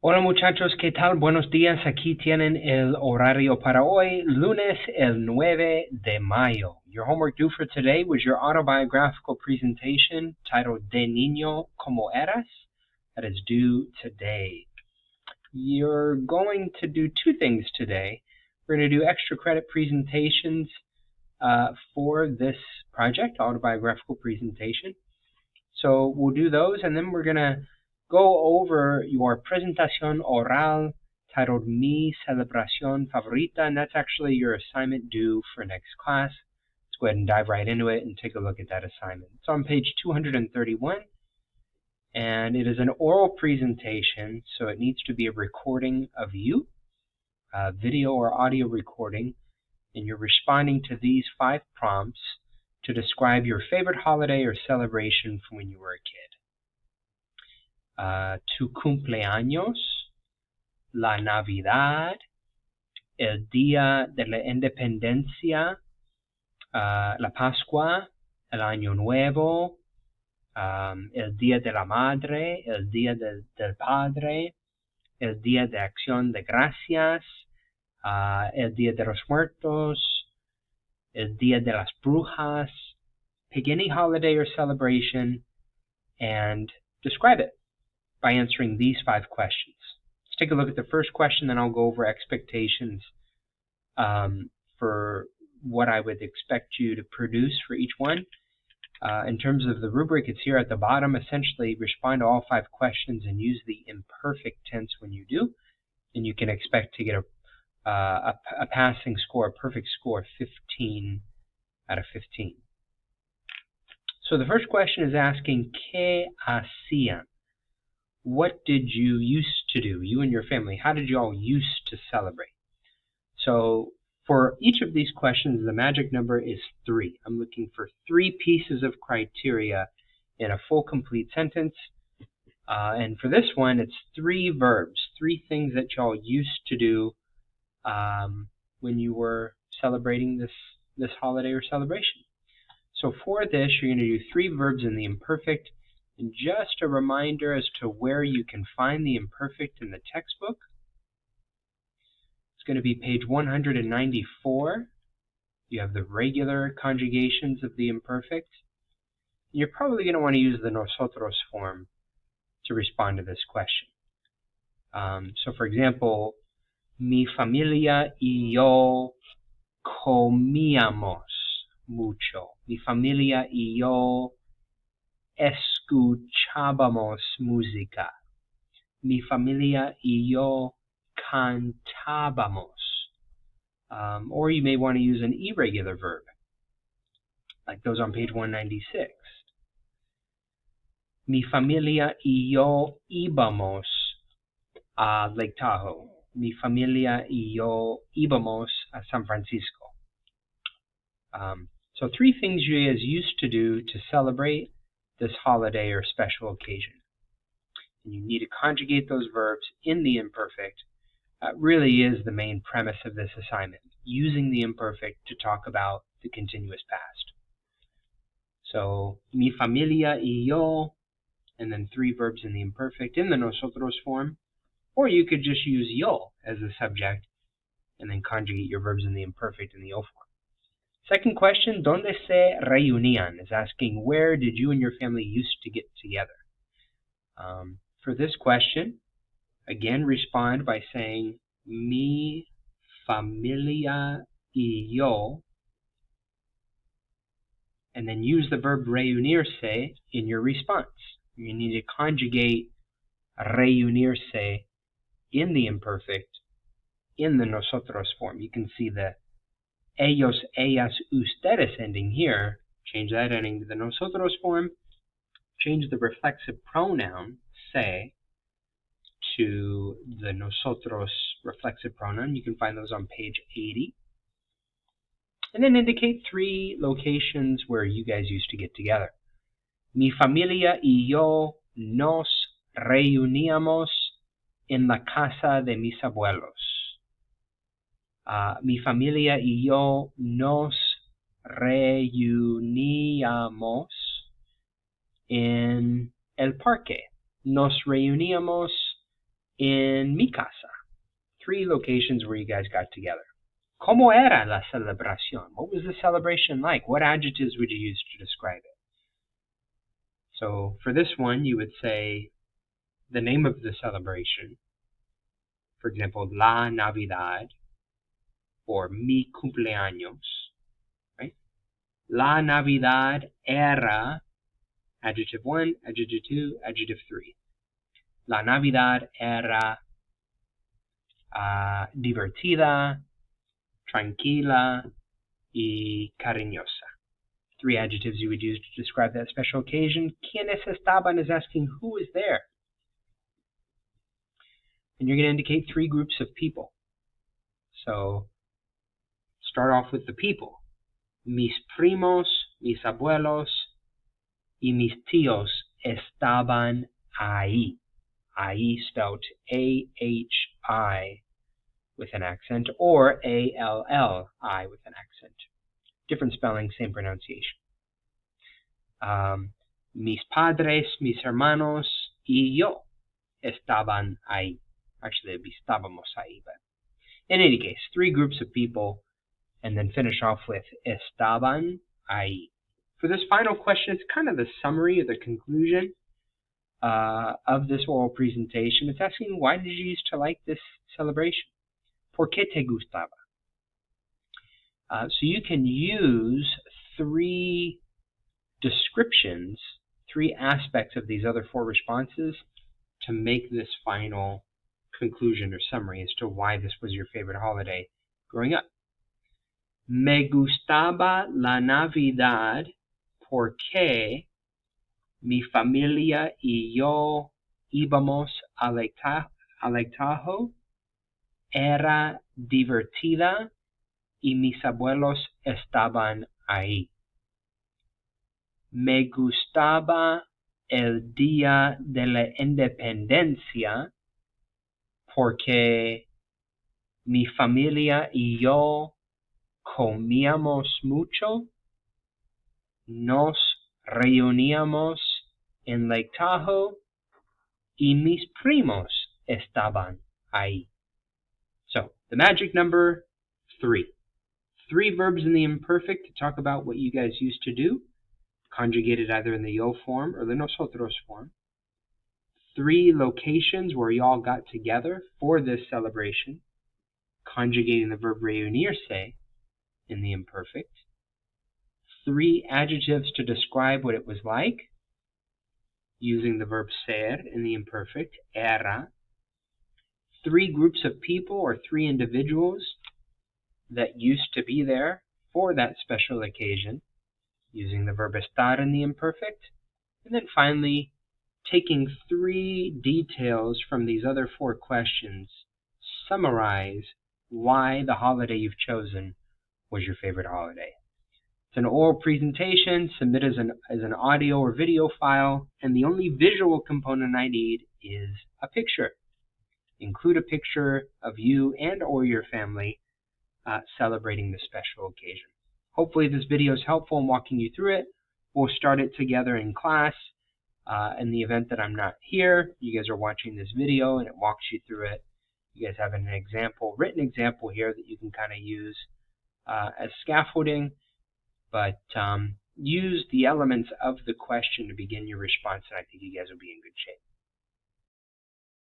Hola muchachos, ¿qué tal? Buenos días. Aquí tienen el horario para hoy, lunes el 9 de mayo. Your homework due for today was your autobiographical presentation titled De Niño Como Eras. That is due today. You're going to do two things today. We're going to do extra credit presentations for this project, autobiographical presentation. So we'll do those, and then we're going to go over your presentación oral titled Mi Celebración Favorita, and that's actually your assignment due for next class. Let's go ahead and dive right into it and take a look at that assignment. It's on page 231, and it is an oral presentation, so it needs to be a recording of you, video or audio recording, and you're responding to these 5 prompts to describe your favorite holiday or celebration from when you were a kid. Tu cumpleaños, la Navidad, el Día de la Independencia, la Pascua, el Año Nuevo, el Día de la Madre, el Día del Padre, el Día de Acción de Gracias, el Día de los Muertos, el Día de las Brujas. Pick any holiday or celebration and describe it by answering these 5 questions. Let's take a look at the first question, then I'll go over expectations for what I would expect you to produce for each one. In terms of the rubric, it's here at the bottom. Essentially, respond to all 5 questions and use the imperfect tense when you do, and you can expect to get a passing score, a perfect score, 15 out of 15. So the first question is asking, ¿Qué hacían? What did you used to do, you and your family? How did you all used to celebrate? So for each of these questions, the magic number is 3. I'm looking for 3 pieces of criteria in a full, complete sentence. And for this one, it's 3 verbs, 3 things that y'all used to do when you were celebrating this holiday or celebration. So for this, you're going to do 3 verbs in the imperfect. And just a reminder as to where you can find the imperfect in the textbook. It's going to be page 194. You have the regular conjugations of the imperfect. You're probably going to want to use the nosotros form to respond to this question. So for example, mi familia y yo comíamos mucho. Mi familia y yo escuchábamos música. Mi familia y yo cantábamos. Or you may want to use an irregular verb, like those on page 196. Mi familia y yo íbamos a Lake Tahoe. Mi familia y yo íbamos a San Francisco. So 3 things you guys used to do to celebrate this holiday or special occasion. And you need to conjugate those verbs in the imperfect. That really is the main premise of this assignment, using the imperfect to talk about the continuous past. So, mi familia y yo, and then 3 verbs in the imperfect in the nosotros form. Or you could just use yo as the subject and then conjugate your verbs in the imperfect in the yo form. Second question, ¿Dónde se reunían? Is asking, where did you and your family used to get together? For this question, again, respond by saying, mi familia y yo, and then use the verb reunirse in your response. You need to conjugate reunirse in the imperfect in the nosotros form. You can see the ellos, ellas, ustedes ending here. Change that ending to the nosotros form. Change the reflexive pronoun, se, to the nosotros reflexive pronoun. You can find those on page 80. And then indicate 3 locations where you guys used to get together. Mi familia y yo nos reuníamos en la casa de mis abuelos. Mi familia y yo nos reuníamos en el parque. Nos reuníamos in mi casa. 3 locations where you guys got together. ¿Cómo era la celebración? What was the celebration like? What adjectives would you use to describe it? So for this one, you would say the name of the celebration. For example, La Navidad or Mi cumpleaños, right? La Navidad era, adjective 1, adjective 2, adjective 3. La Navidad era divertida, tranquila, y cariñosa. 3 adjectives you would use to describe that special occasion. ¿Quiénes estaban is asking who was there. And you're going to indicate 3 groups of people. So start off with the people. Mis primos, mis abuelos, y mis tíos estaban ahí. Ahí spelled A-H-I with an accent, or A-L-L-I with an accent. Different spelling, same pronunciation. Mis padres, mis hermanos, y yo estaban ahí. Actually, it'd be estábamos ahí, but in any case, 3 groups of people, and then finish off with estaban ahí. For this final question, it's kind of the summary or the conclusion of this oral presentation. It's asking, why did you used to like this celebration? ¿Por qué te gustaba? So you can use 3 descriptions, 3 aspects of these other 4 responses to make this final conclusion or summary as to why this was your favorite holiday growing up. Me gustaba la Navidad porque mi familia y yo íbamos al Lake Tahoe, era divertida y mis abuelos estaban ahí. Me gustaba el Día de la Independencia porque mi familia y yo comíamos mucho, nos reuníamos en Lake Tahoe y mis primos estaban ahí. So, the magic number 3. 3 verbs in the imperfect to talk about what you guys used to do, conjugated either in the yo form or the nosotros form. 3 locations where y'all got together for this celebration, conjugating the verb reunirse in the imperfect. 3 adjectives to describe what it was like, using the verb ser in the imperfect, era. 3 groups of people or 3 individuals that used to be there for that special occasion, using the verb estar in the imperfect. And then finally, taking 3 details from these other 4 questions, summarize why the holiday you've chosen was your favorite holiday. It's an oral presentation, submit as an audio or video file, and the only visual component I need is a picture. Include a picture of you and or your family celebrating this special occasion. Hopefully this video is helpful in walking you through it. We'll start it together in class. In the event that I'm not here, you guys are watching this video and it walks you through it. You guys have an example, written example here that you can kind of use as scaffolding, but use the elements of the question to begin your response, and I think you guys will be in good shape.